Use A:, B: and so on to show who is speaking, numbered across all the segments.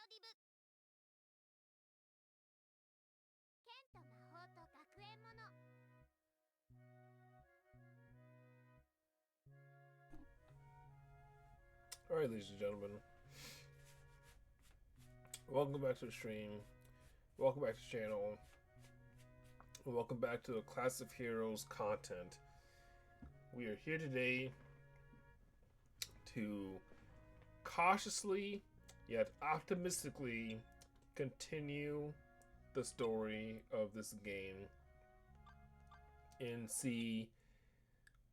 A: ディブ剣と魔法と学園もの
B: Alright, ladies and gentlemen, welcome back to the stream, welcome back to the channel, and welcome back to the Class of Heroes content. We are here today to cautiously, yet optimistically, continue the story of this game and see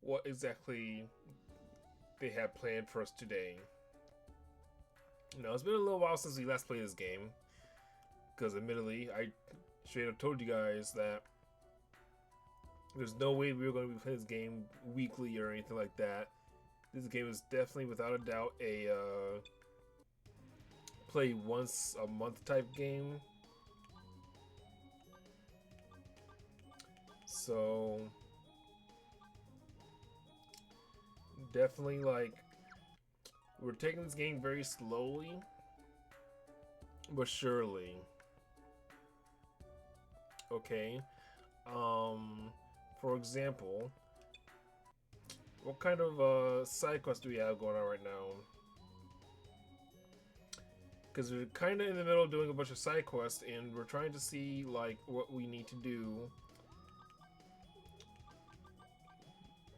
B: what exactly they have planned for us today. Now, it's been a little while since we last played this game, because admittedly, I straight up told you guys that there's no way we were going to be playing this game weekly or anything like that. This game is definitely, without a doubt, a play once a month type game. So definitely, like, we're taking this game very slowly but surely. Okay. For example, what kind of side quest do we have going on right now? Because we're kind of in the middle of doing a bunch of side quests, and we're trying to see like what we need to do.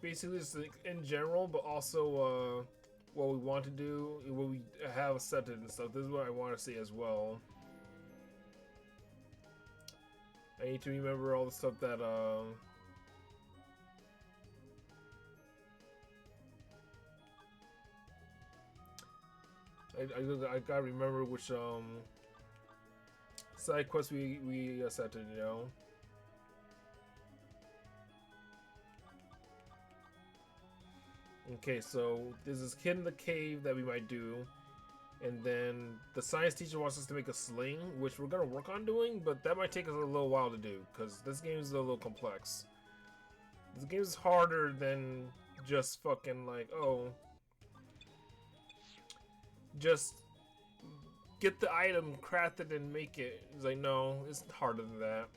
B: Basically, just in general, but also what we want to do, what we have set it and stuff. This is what I want to see as well. I need to remember all the stuff that I gotta remember which side quests we set it, you know. Okay, so there's this kid in the cave that we might do, and then the science teacher wants us to make a sling, which we're gonna work on doing, but that might take us a little while to do because this game is a little complex. This game is harder than just fucking like, oh, just get the item, craft it, and make it. It's like, no, it's harder than that.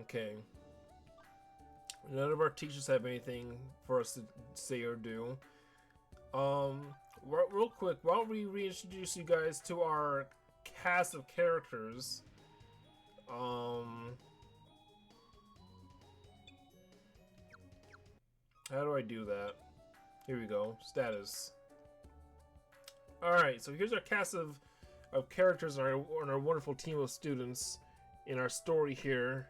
B: Okay. None of our teachers have anything for us to say or do. Real quick, why don't we reintroduce you guys to our cast of characters? How do I do that? Here we go. Status. Alright, so here's our cast of characters on our wonderful team of students in our story here.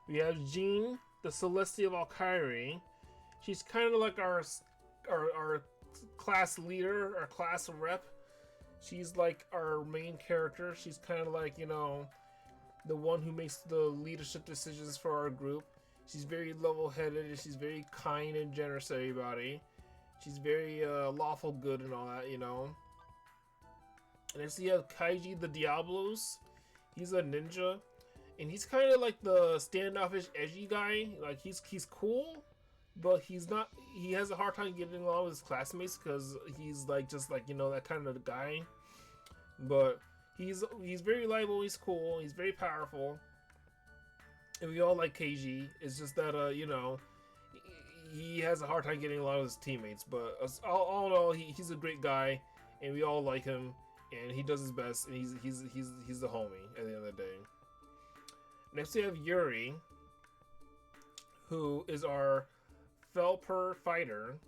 B: We have Jean, the Celestia Valkyrie. She's kind of like our class leader, our class rep. She's like our main character. She's kind of like, you know, the one who makes the leadership decisions for our group. She's very level-headed, and she's very kind and generous to everybody. She's very lawful good and all that, you know. And next you have Kaiji the Diablos. He's a ninja. And he's kind of like the standoffish, edgy guy. Like, he's cool, but he's not. He has a hard time getting along with his classmates because he's like just like, you know, that kind of guy. But he's very reliable. He's cool. He's very powerful, and we all like KG. It's just that you know, he has a hard time getting along with his teammates. But all in all, he's a great guy, and we all like him, and he does his best, and he's the homie at the end of the day. Next we have Yuri, who is our Felper fighter.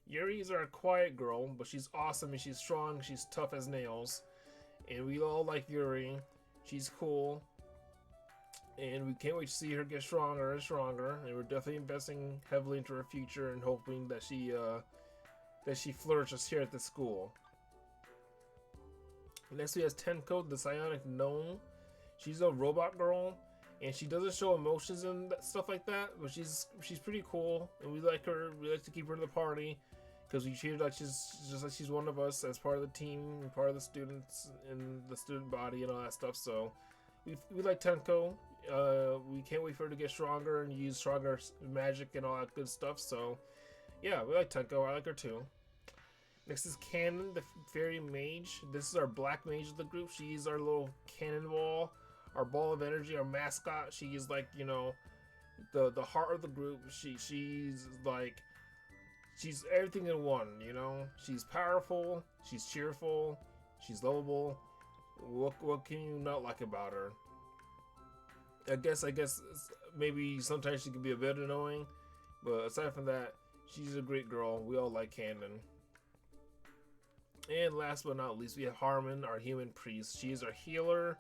B: Yuri is our quiet girl, but she's awesome and she's strong, she's tough as nails. And we all like Yuri. She's cool. And we can't wait to see her get stronger and stronger. And we're definitely investing heavily into her future and hoping that she flourishes here at the school. Next we have Tenko, the psionic gnome. She's a robot girl, and she doesn't show emotions and stuff like that, but she's pretty cool, and we like her. We like to keep her in the party because we treat her like she's just like she's one of us as part of the team and part of the students and the student body and all that stuff. So we like Tenko. We can't wait for her to get stronger and use stronger magic and all that good stuff. So yeah, we like Tenko. I like her too. Next is Cannon, the fairy mage. This is our black mage of the group. She's our little cannonball, our ball of energy, our mascot. She is like, you know, the heart of the group. She's like, she's everything in one, you know. She's powerful, she's cheerful, she's lovable. What can you not like about her? I guess maybe sometimes she can be a bit annoying, but aside from that, she's a great girl. We all like Cannon. And last but not least, we have Harmon, our human priest. She is our healer.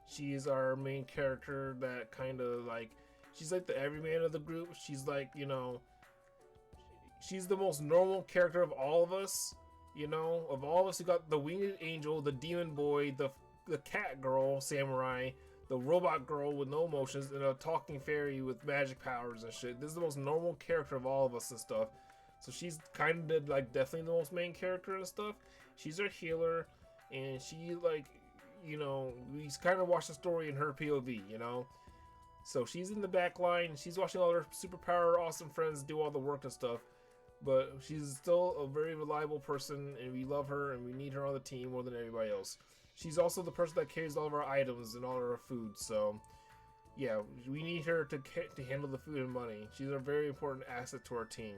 B: She is our main character that kind of like, she's like the everyman of the group. She's like, you know, she's the most normal character of all of us. You know, of all of us, you got the winged angel, the demon boy, the cat girl, samurai, the robot girl with no emotions, and a talking fairy with magic powers and shit. This is the most normal character of all of us and stuff. So she's kind of like definitely the most main character and stuff. She's our healer, and she like, you know, we kind of watch the story in her POV, you know. So she's in the back line. She's watching all her superpower awesome friends do all the work and stuff. But she's still a very reliable person, and we love her, and we need her on the team more than everybody else. She's also the person that carries all of our items and all of our food, so yeah, we need her to handle the food and money. She's a very important asset to our team.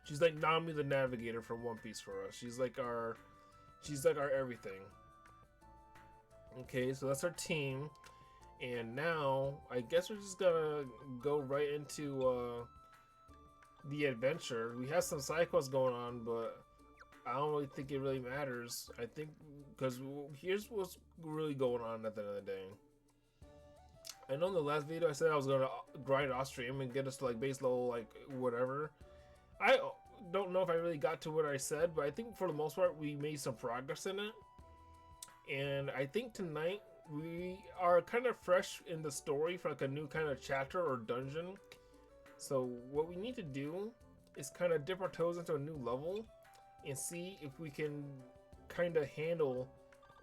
B: She's like Nami the Navigator from One Piece for us. She's like our everything. Okay, so that's our team, and now I guess we're just gonna go right into the adventure. We have some side quests going on, but I don't really think it really matters. I think because here's what's really going on at the end of the day. I know in the last video I said I was gonna grind off stream and get us to like base level like whatever. I don't know if I really got to what I said, but I think for the most part we made some progress in it. And I think tonight we are kind of fresh in the story for like a new kind of chapter or dungeon. So what we need to do is kind of dip our toes into a new level and see if we can kind of handle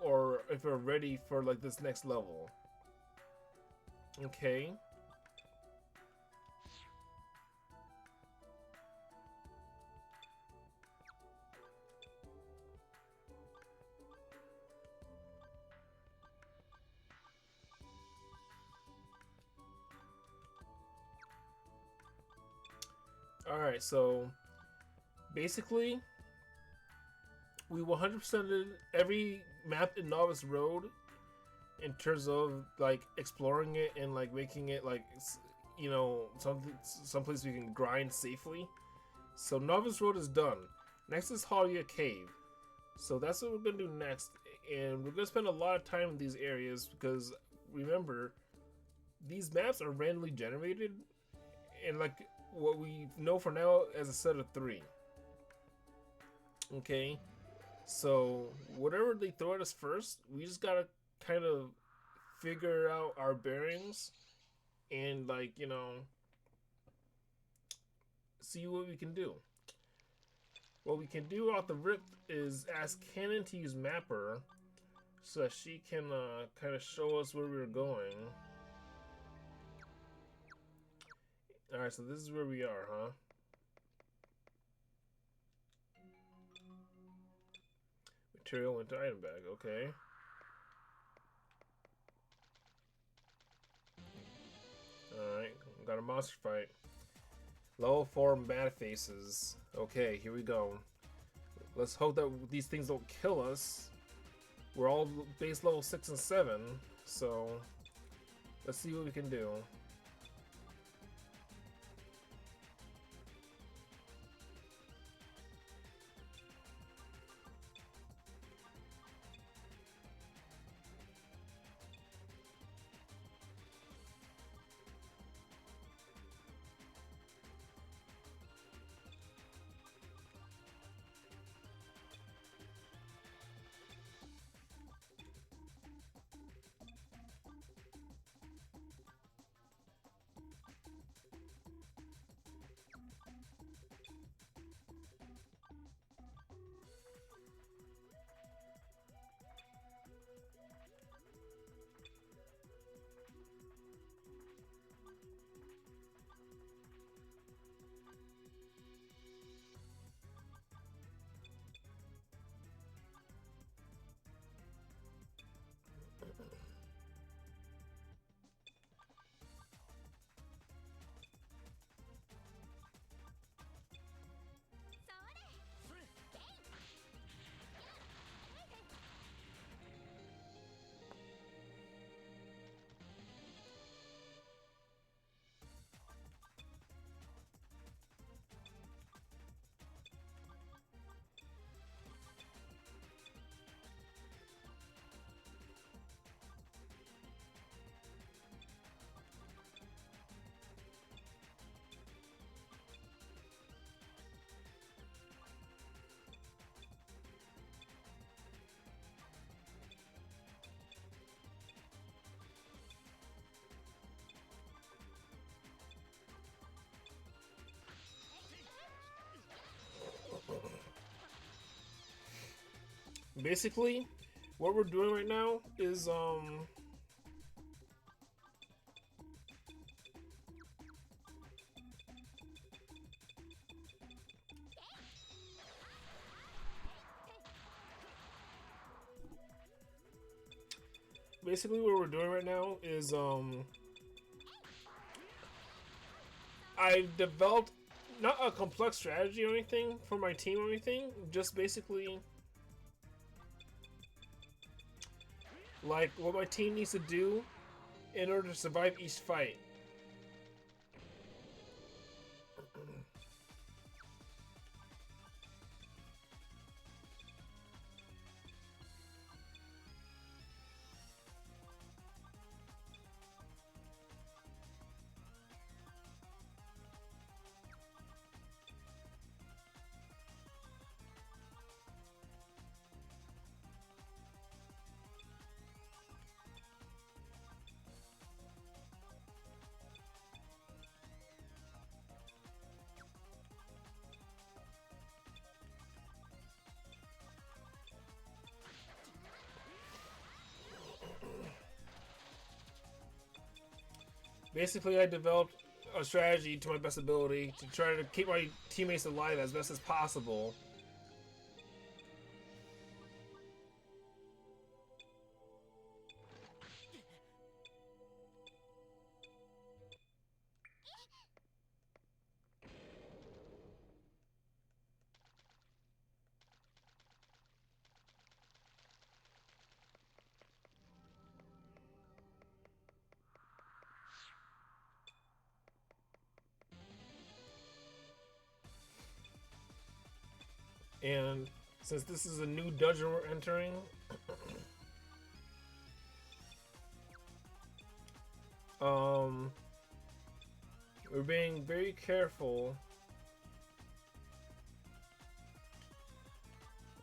B: or if we're ready for like this next level. Okay. Alright, so basically we 100%ed every map in Novice Road in terms of like exploring it and like making it like, you know, someplace we can grind safely. So Novice Road is done. Next is Holdeah Cave. So that's what we're gonna do next, and we're gonna spend a lot of time in these areas because remember, these maps are randomly generated and like what we know for now as a set of 3. Okay, so whatever they throw at us first, we just gotta kind of figure out our bearings and like, you know, see what we can do. What we can do off the rip is ask Cannon to use Mapper so that she can kind of show us where we're going. Alright, so this is where we are, huh? Material into item bag, okay. Alright, got a monster fight. Level 4 mad faces. Okay, here we go. Let's hope that these things don't kill us. We're all base level 6 and 7, so let's see what we can do. Basically, what we're doing right now is I've developed not a complex strategy or anything for my team or anything, just basically like what my team needs to do in order to survive each fight. Basically, I developed a strategy to my best ability to try to keep my teammates alive as best as possible. And since this is a new dungeon we're entering, we're being very careful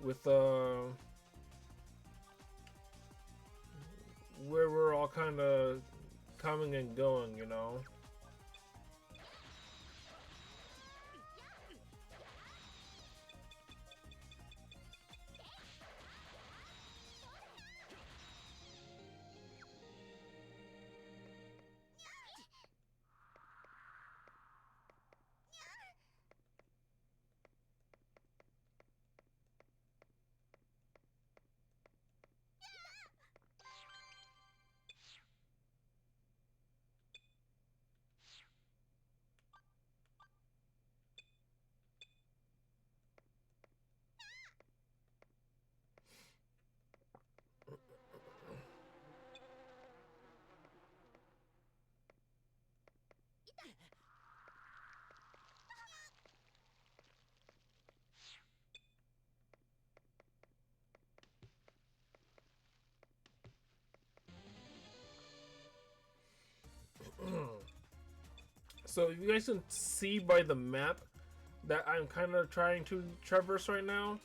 B: with where we're all kind of coming and going, you know. So you guys can see by the map that I'm kind of trying to traverse right now.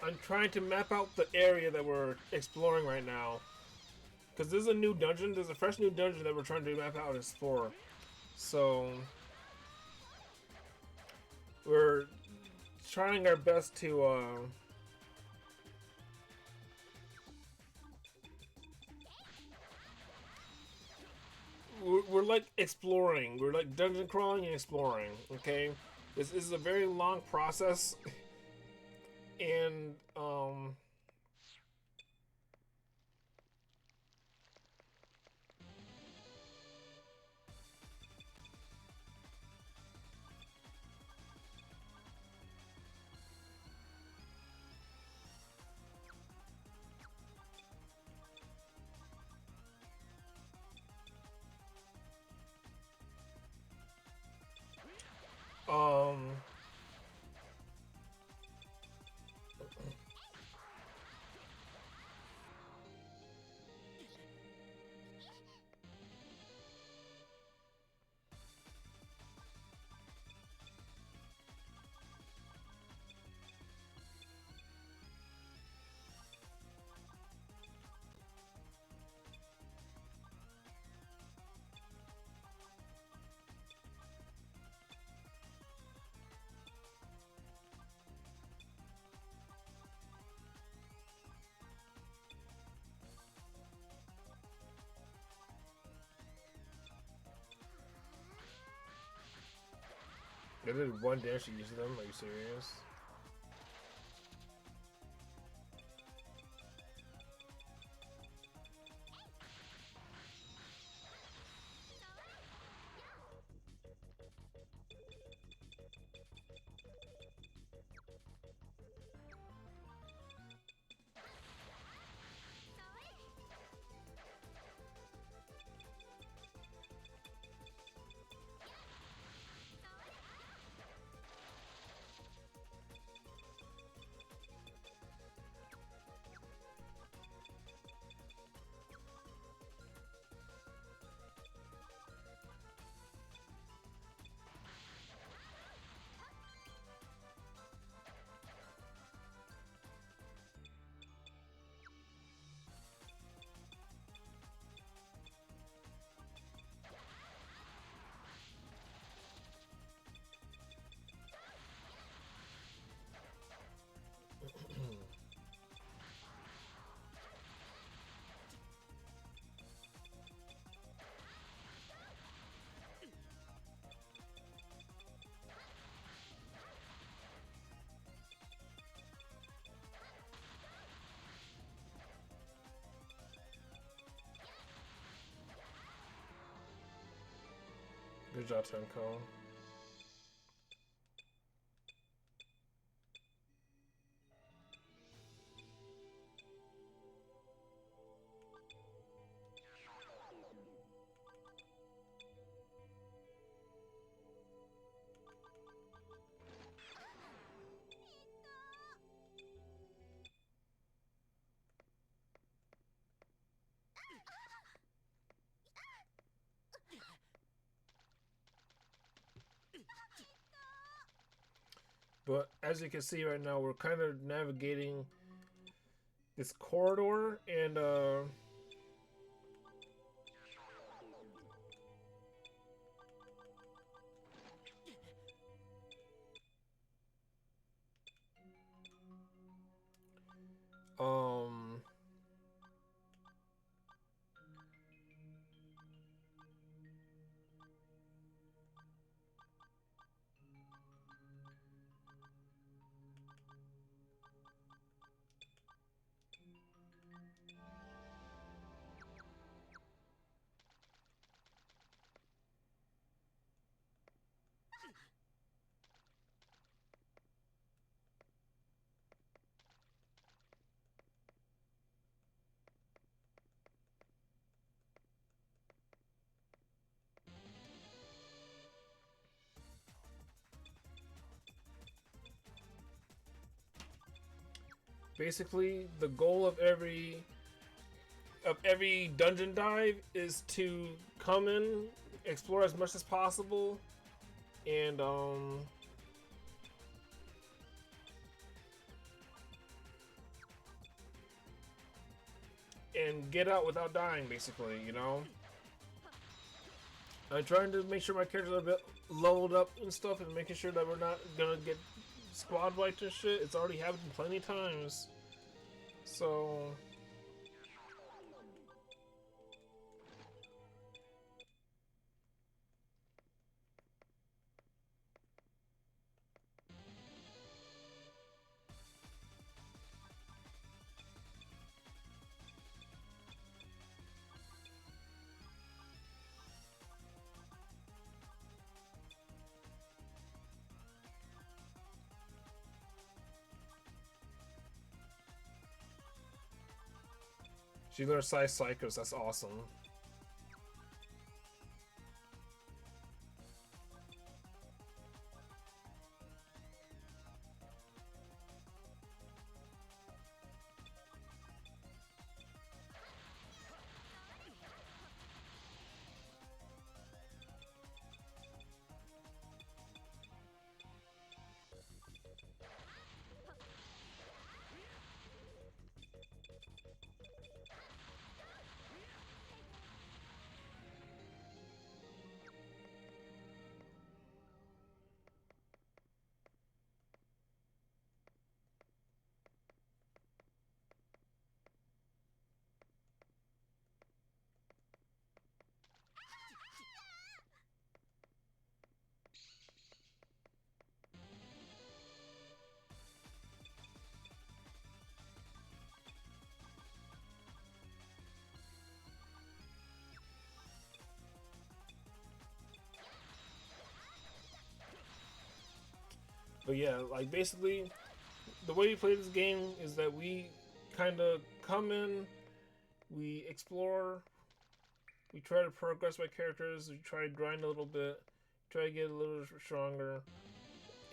B: I'm trying to map out the area that we're exploring right now. Because this is a new dungeon. There's a fresh new dungeon that we're trying to map out and explore. So we're trying our best to we're like exploring. We're like dungeon crawling and exploring. Okay, this is a very long process, and um They did one damage to each of them. Are you serious? Good job, Tenko. But as you can see right now, we're kind of navigating this corridor, and um basically the goal of every dungeon dive is to come in, explore as much as possible, and get out without dying, basically, you know? I'm trying to make sure my characters are a bit leveled up and stuff, and making sure that we're not gonna get squad wiped and shit. It's already happened plenty of times. So she learned Size Psychos, that's awesome. But yeah, like basically, the way we play this game is that we kind of come in, we explore, we try to progress my characters, we try to grind a little bit, try to get a little stronger,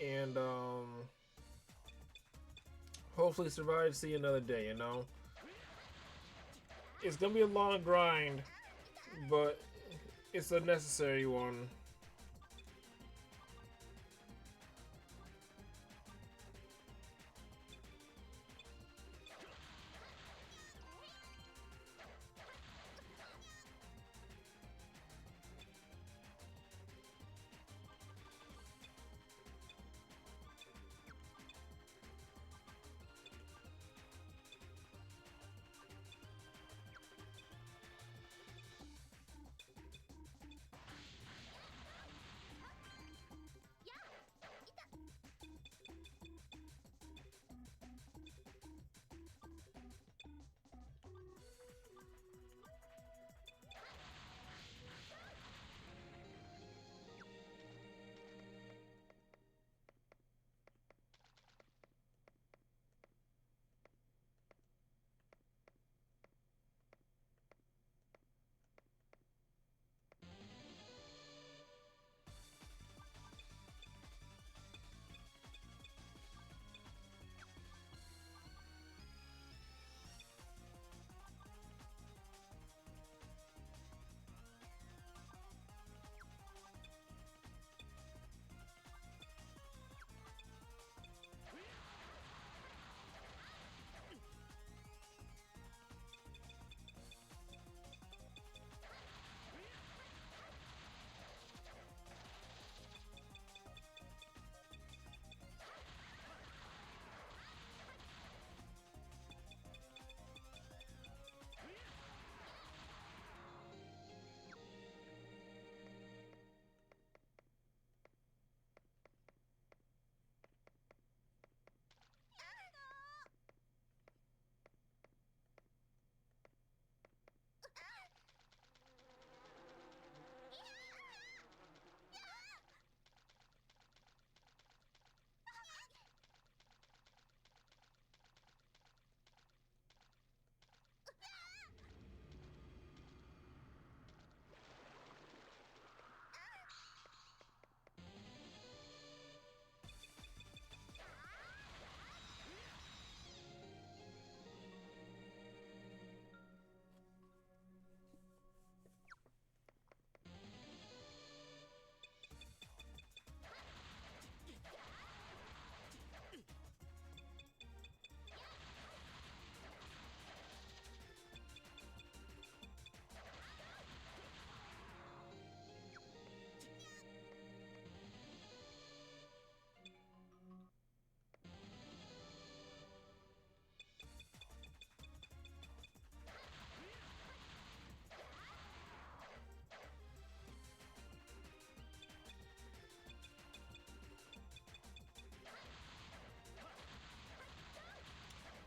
B: and hopefully survive, see another day. You know, it's gonna be a long grind, but it's a necessary one.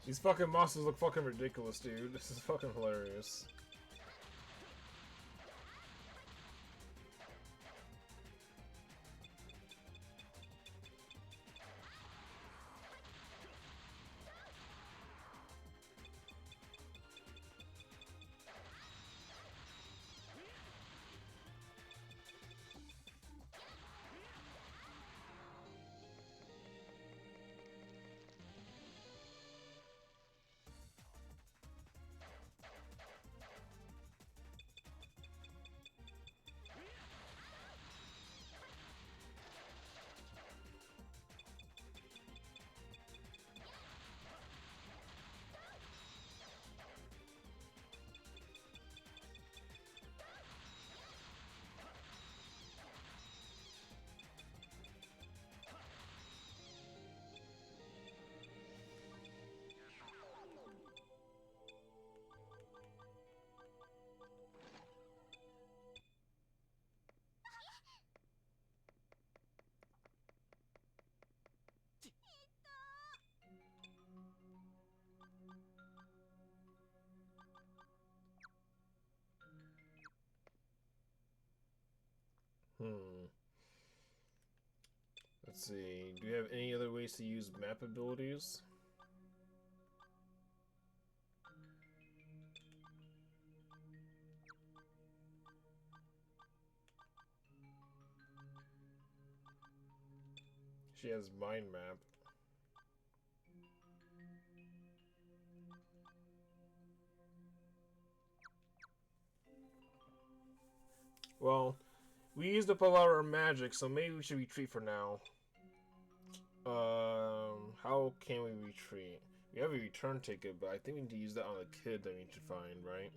B: These fucking monsters look fucking ridiculous, dude. This is fucking hilarious. Let's see. Do you have any other ways to use map abilities? She has mind map. Well, we used up a lot of our magic, so maybe we should retreat for now. How can we retreat? We have a return ticket, but I think we need to use that on a kid that we need to find, right?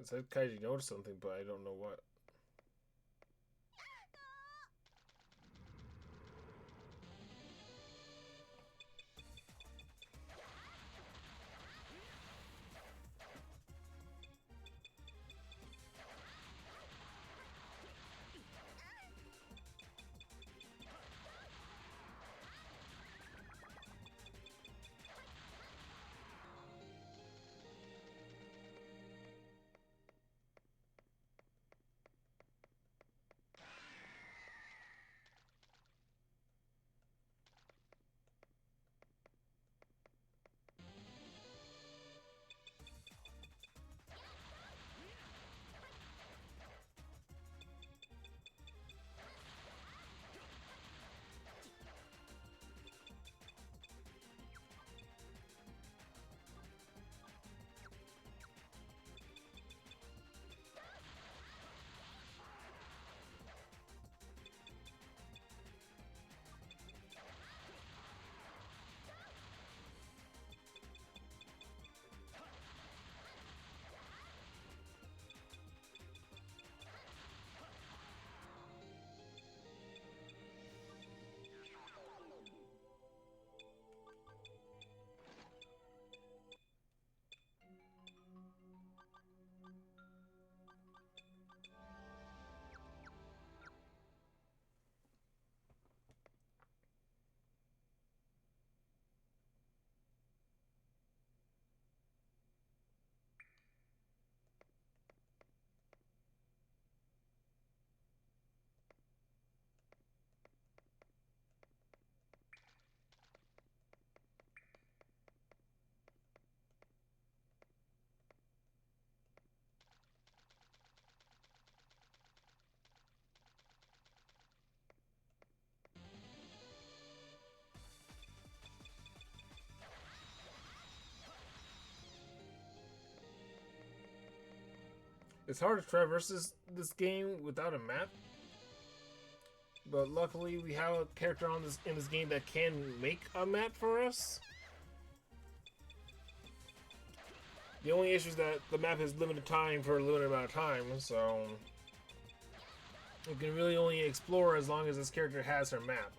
B: It said Kaiji noticed something, but I don't know what. It's hard to traverse this game without a map, but luckily we have a character in this game that can make a map for us. The only issue is that the map has limited time for a limited amount of time, so you can really only explore as long as this character has her map.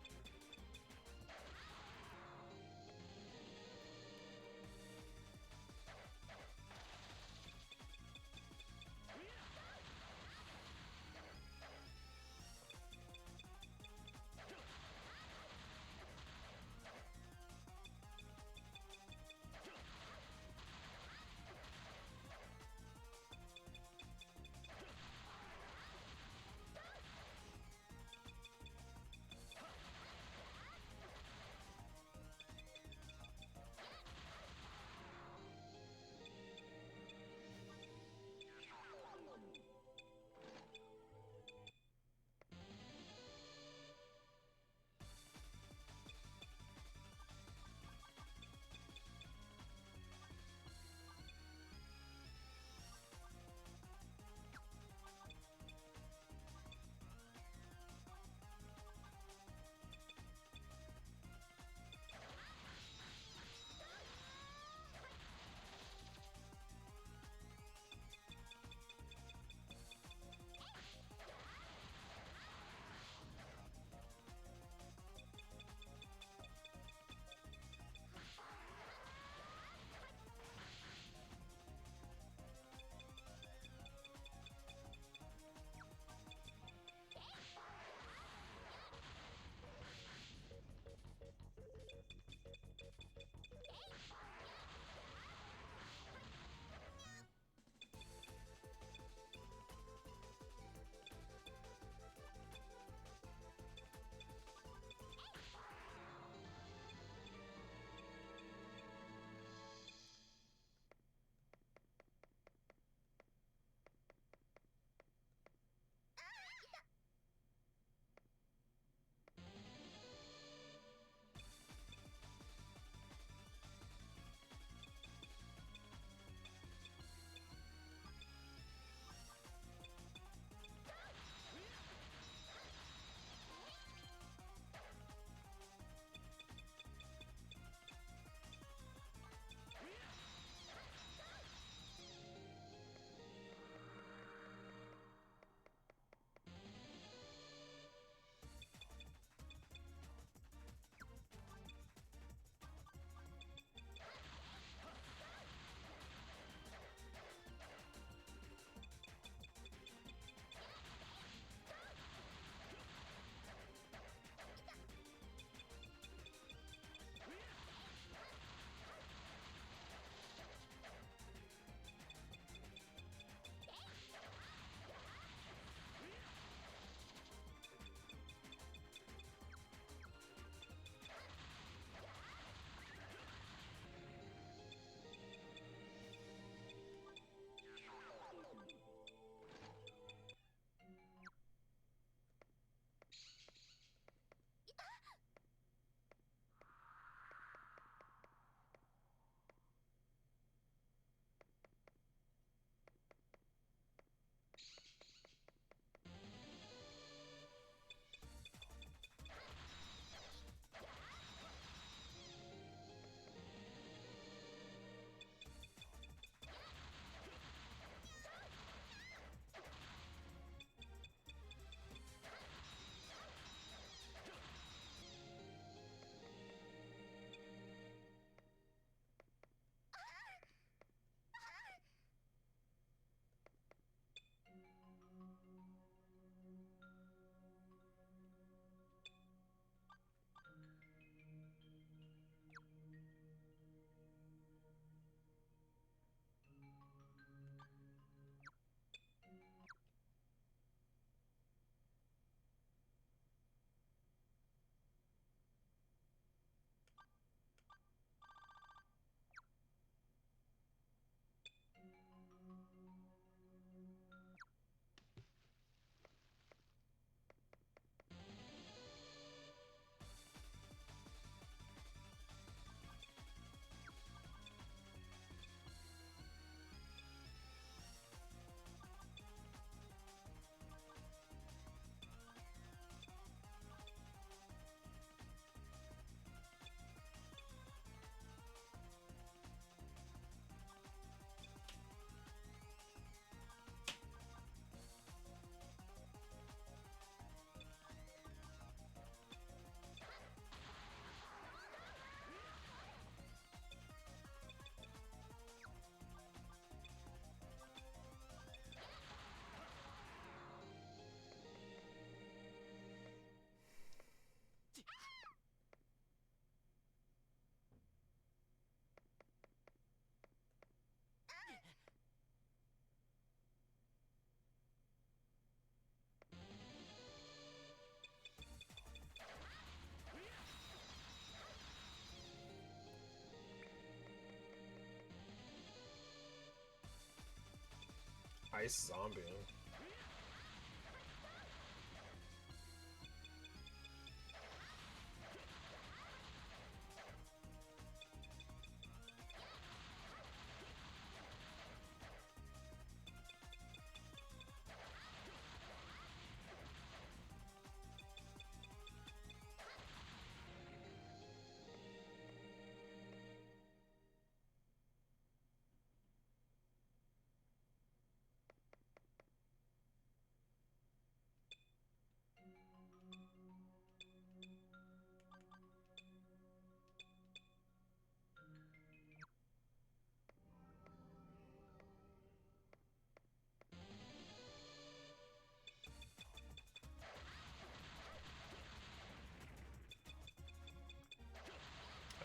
B: Ice zombie.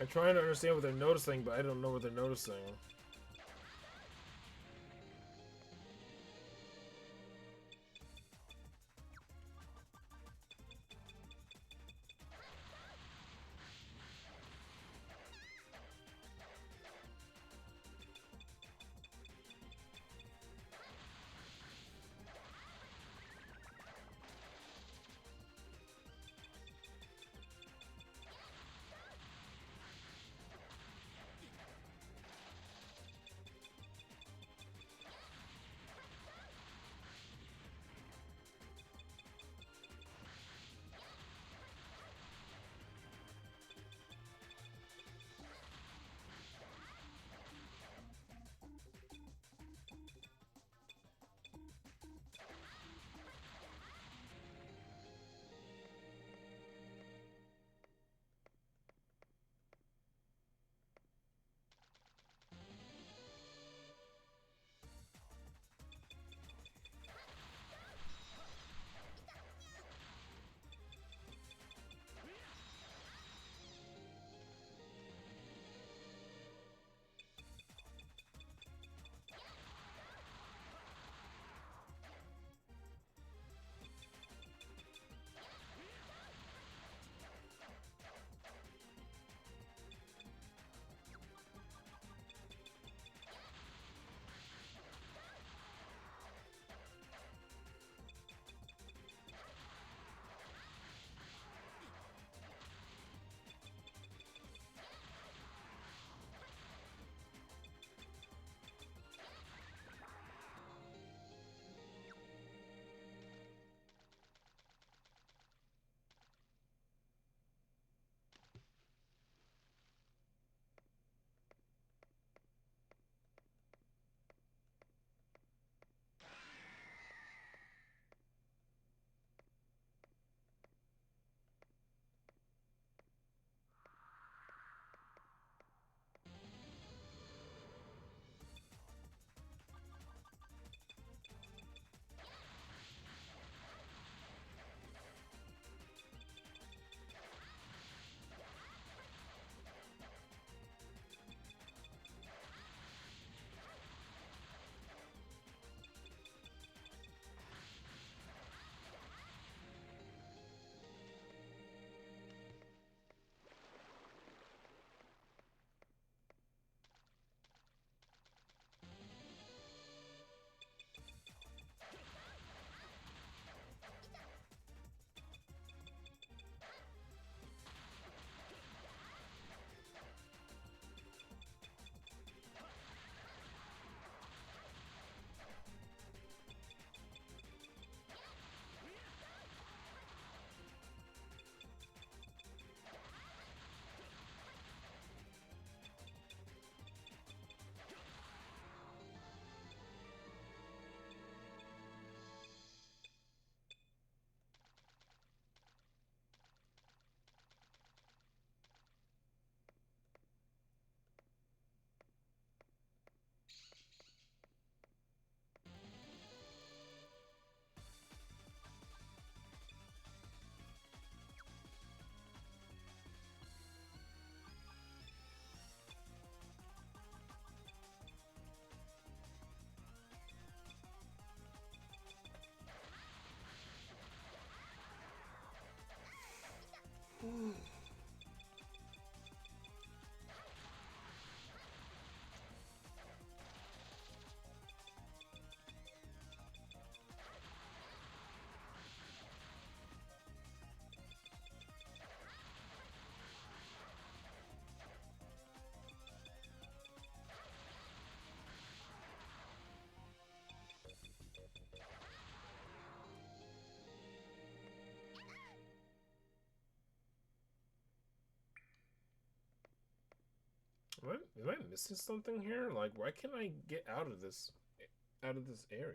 B: I'm trying to understand what they're noticing, but I don't know what they're noticing. Am I missing something here? Like, why can't I get out of this area?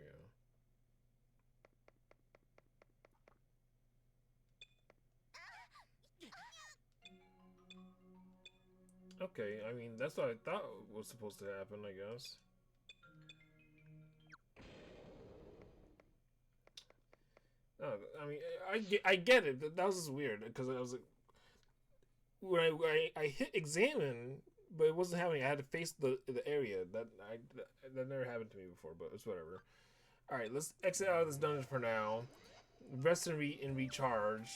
B: Okay, I mean, that's what I thought was supposed to happen, I guess. I mean, I get it. That was just weird because I was like, when I hit examine, but it wasn't happening. I had to face the area that never happened to me before, but it's whatever. All right, let's exit out of this dungeon for now. Rest and recharge.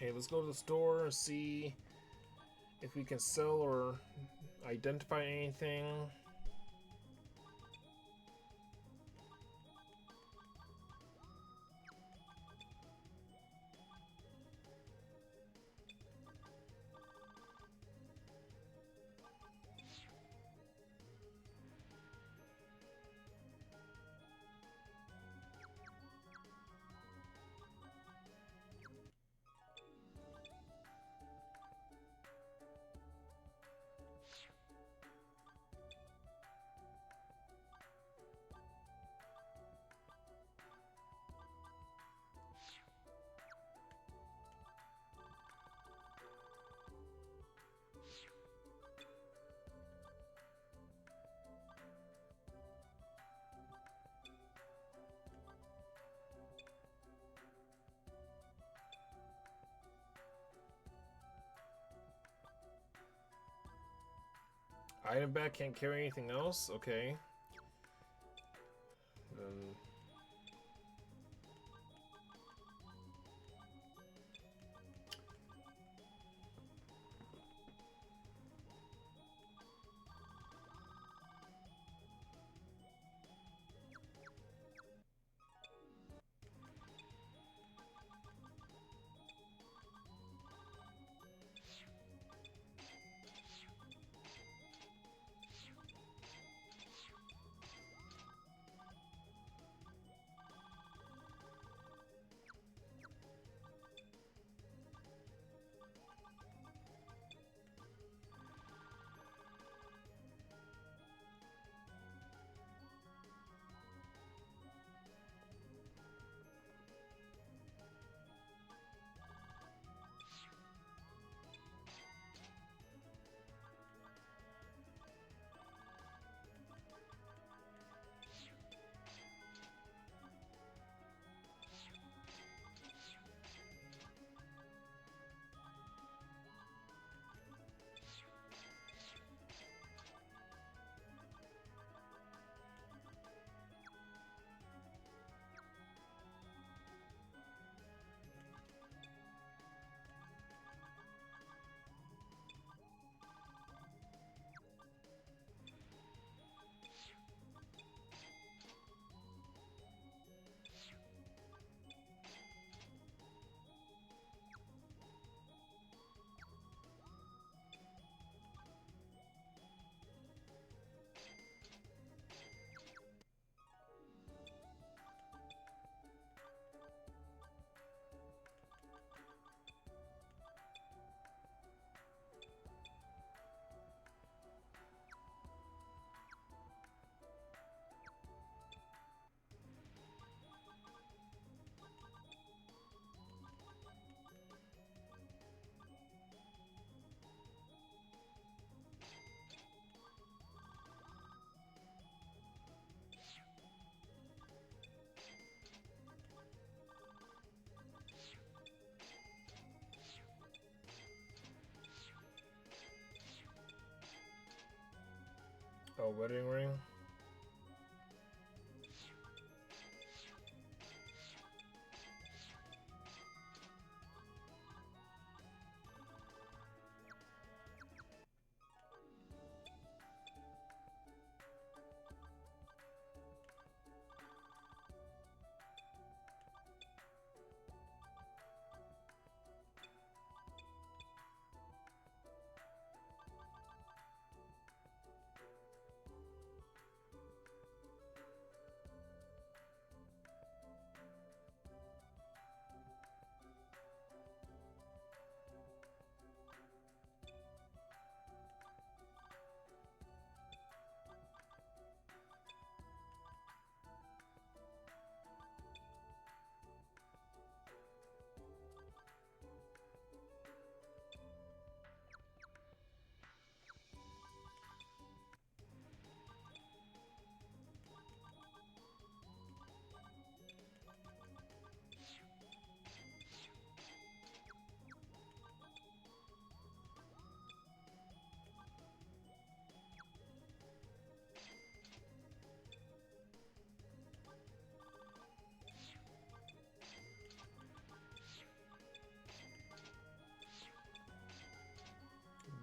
B: Okay, let's go to the store and see if we can sell or identify anything. Item bag can't carry anything else? Okay. Then... Oh, wedding ring?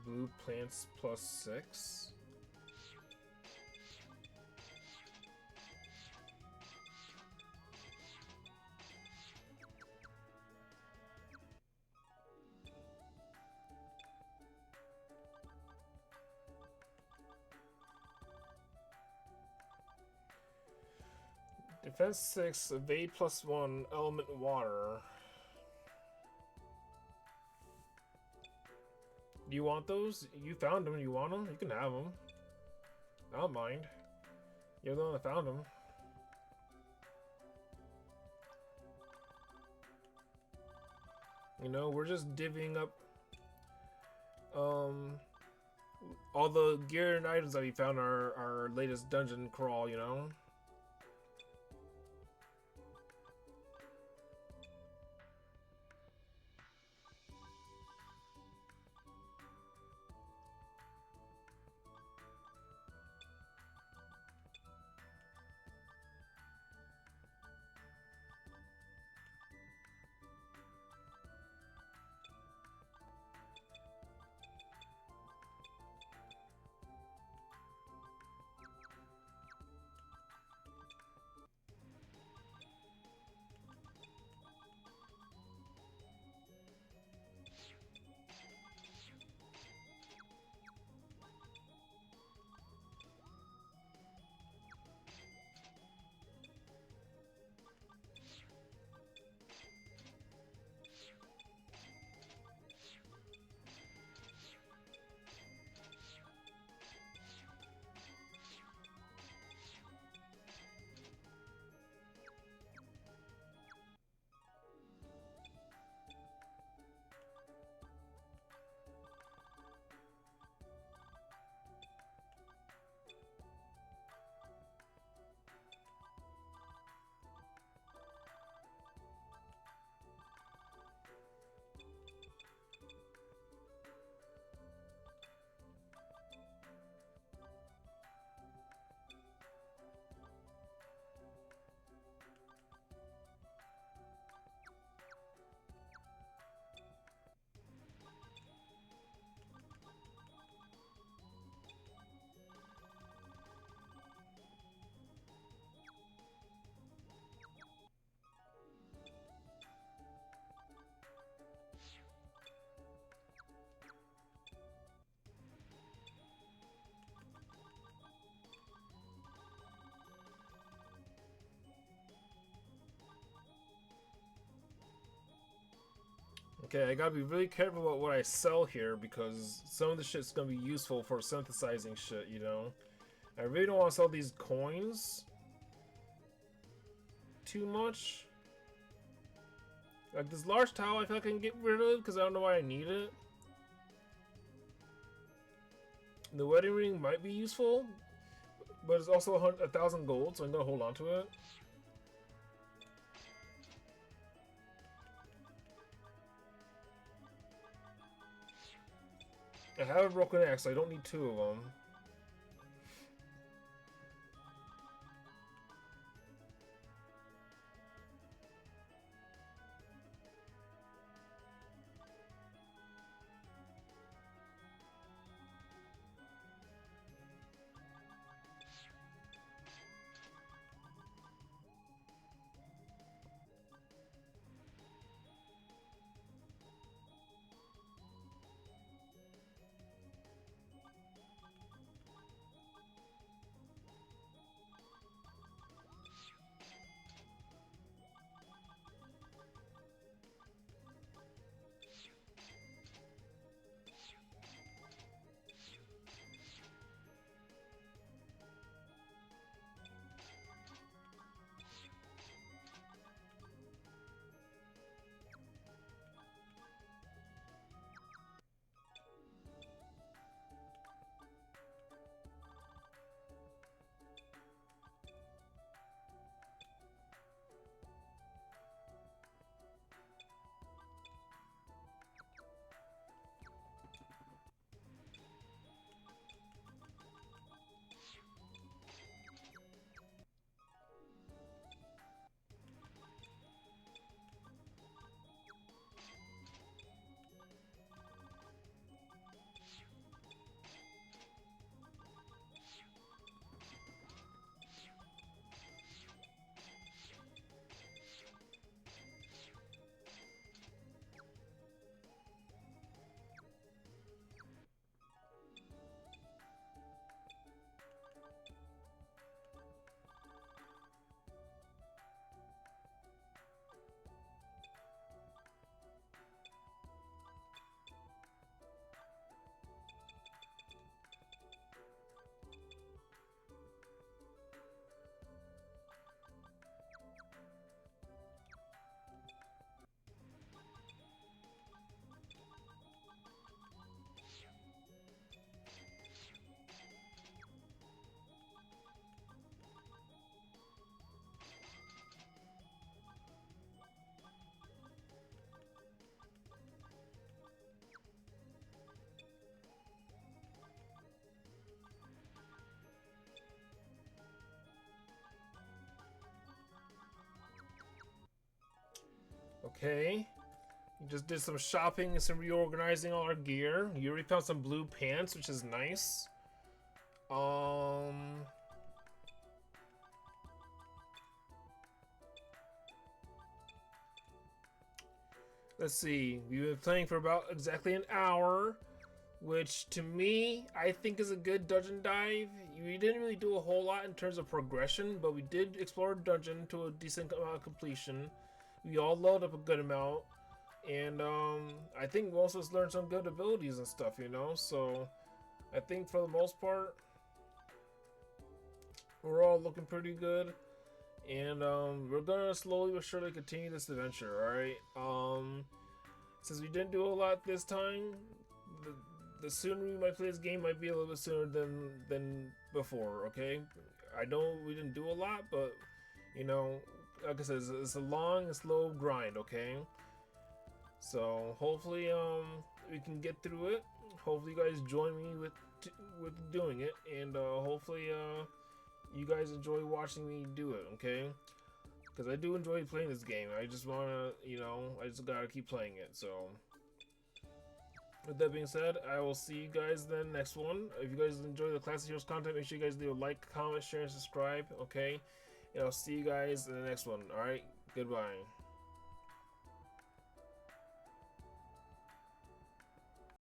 B: blue plants +6. Defense 6, evade +1, element water. Do you want those? You found them. You want them? You can have them. I don't mind. You're the one that found them. You know, we're just divvying up all the gear and items that we found our latest dungeon crawl, you know? Okay, I gotta be really careful about what I sell here because some of the shit's gonna be useful for synthesizing shit, you know? I really don't want to sell these coins too much. Like this large towel I feel like I can get rid of because I don't know why I need it. The wedding ring might be useful, but it's also 1,000 gold, so I'm gonna hold on to it. I have a broken axe, so I don't need 2 of them. Okay. We just did some shopping and some reorganizing all our gear. You already found some blue pants, which is nice. Let's see. We've been playing for about exactly an hour, which to me, I think is a good dungeon dive. We didn't really do a whole lot in terms of progression, but we did explore a dungeon to a decent amount of completion. We all leveled up a good amount, and I think most of us learned some good abilities and stuff, you know. So I think for the most part, we're all looking pretty good, and we're gonna slowly but surely continue this adventure. All right. Since we didn't do a lot this time, the sooner we might play this game might be a little bit sooner than before. Okay. I know we didn't do a lot, but you know, like I said, it's a long and slow grind. Okay. So hopefully we can get through it. Hopefully you guys join me with doing it, and hopefully you guys enjoy watching me do it. Okay, because I do enjoy playing this game. I just wanna, you know, I just gotta keep playing it. So with that being said, I will see you guys then next one. If you guys enjoy the Classic Heroes content, make sure you guys leave a like, comment, share, and subscribe. Okay, and I'll see you guys in the next one. All right, goodbye.